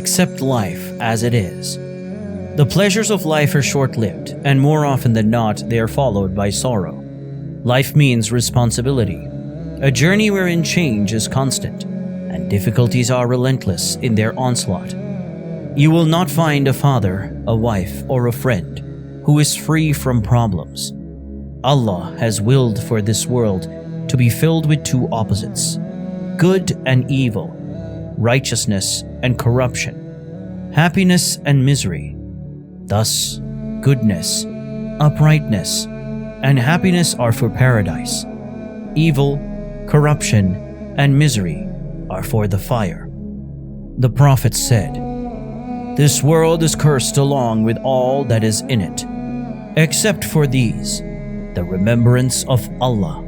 Accept life as it is. The pleasures of life are short-lived, and more often than not, they are followed by sorrow. Life means responsibility, a journey wherein change is constant, and difficulties are relentless in their onslaught. You will not find a father, a wife, or a friend who is free from problems. Allah has willed for this world to be filled with two opposites, good and evil, righteousness and corruption, happiness and misery. Thus, goodness, uprightness, and happiness are for paradise. Evil, corruption, and misery are for the fire. The Prophet said, "This world is cursed along with all that is in it, except for these, the remembrance of Allah.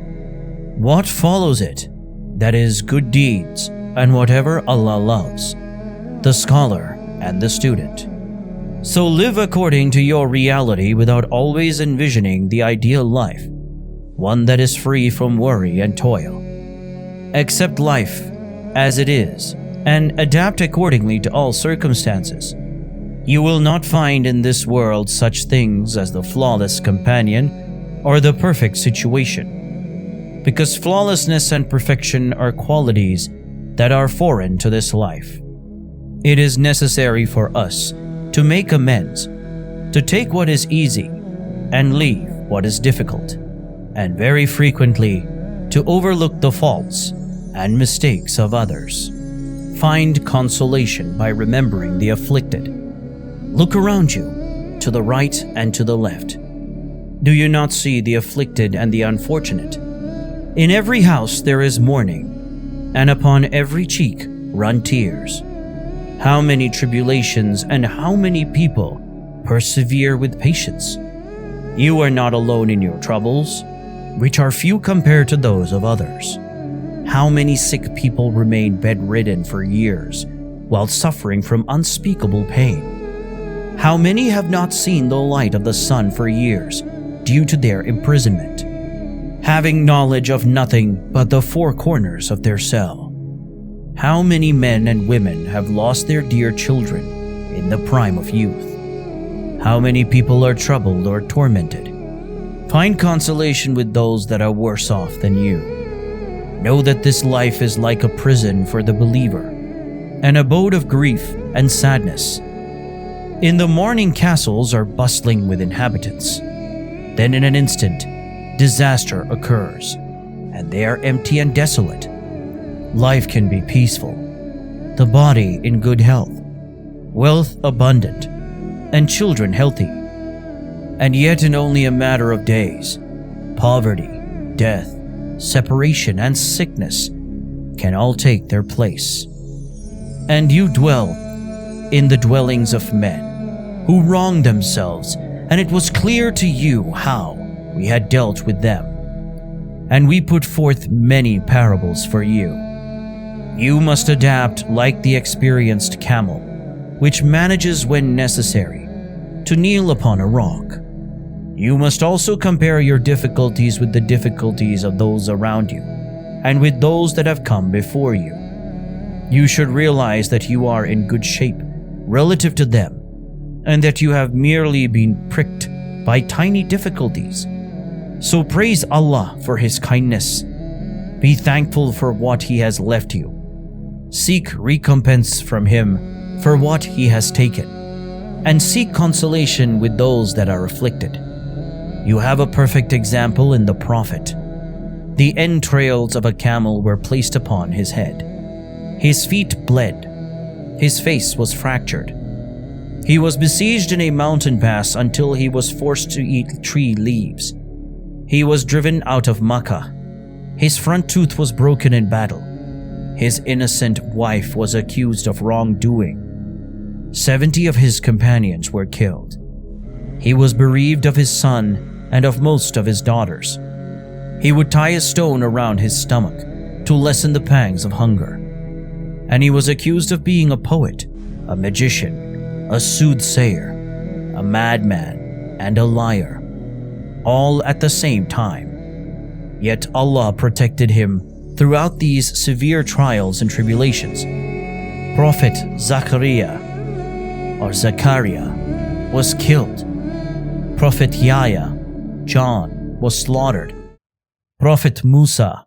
What follows it? That is good deeds and whatever Allah loves, the scholar and the student. So live according to your reality without always envisioning the ideal life, one that is free from worry and toil. Accept life as it is and adapt accordingly to all circumstances. You will not find in this world such things as the flawless companion or the perfect situation, because flawlessness and perfection are qualities that are foreign to this life. It is necessary for us to make amends, to take what is easy and leave what is difficult, and very frequently to overlook the faults and mistakes of others. Find consolation by remembering the afflicted. Look around you, to the right and to the left. Do you not see the afflicted and the unfortunate? In every house there is mourning, and upon every cheek run tears. How many tribulations and how many people persevere with patience? You are not alone in your troubles, which are few compared to those of others. How many sick people remain bedridden for years while suffering from unspeakable pain? How many have not seen the light of the sun for years due to their imprisonment, having knowledge of nothing but the four corners of their cell? How many men and women have lost their dear children in the prime of youth? How many people are troubled or tormented? Find consolation with those that are worse off than you. Know that this life is like a prison for the believer, an abode of grief and sadness. In the morning, castles are bustling with inhabitants. Then in an instant, disaster occurs, and they are empty and desolate. Life can be peaceful, the body in good health, wealth abundant, and children healthy. And yet in only a matter of days, poverty, death, separation, and sickness can all take their place. And you dwell in the dwellings of men who wronged themselves, and it was clear to you how we had dealt with them. And we put forth many parables for you. You must adapt like the experienced camel, which manages when necessary to kneel upon a rock. You must also compare your difficulties with the difficulties of those around you, and with those that have come before you. You should realize that you are in good shape relative to them, and that you have merely been pricked by tiny difficulties. So praise Allah for His kindness. Be thankful for what He has left you. Seek recompense from Him for what He has taken, and seek consolation with those that are afflicted. You have a perfect example in the Prophet. The entrails of a camel were placed upon his head. His feet bled. His face was fractured. He was besieged in a mountain pass until he was forced to eat tree leaves. He was driven out of Makkah. His front tooth was broken in battle. His innocent wife was accused of wrongdoing. 70 of his companions were killed. He was bereaved of his son and of most of his daughters. He would tie a stone around his stomach to lessen the pangs of hunger. And he was accused of being a poet, a magician, a soothsayer, a madman, and a liar, all at the same time. Yet Allah protected him throughout these severe trials and tribulations. Prophet Zachariah or Zechariah, was killed. Prophet Yahya, John, was slaughtered. Prophet Musa,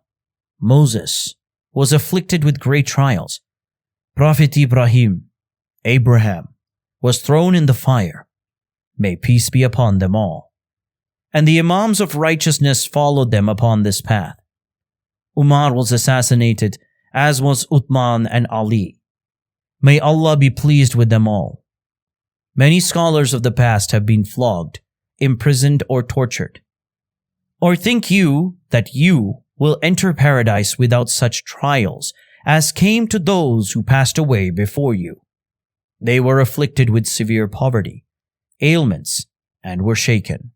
Moses, was afflicted with great trials. Prophet Ibrahim, Abraham, was thrown in the fire. May peace be upon them all. And the Imams of righteousness followed them upon this path. Umar was assassinated, as was Uthman and Ali. May Allah be pleased with them all. Many scholars of the past have been flogged, imprisoned, or tortured. Or think you that you will enter paradise without such trials as came to those who passed away before you? They were afflicted with severe poverty, ailments, and were shaken.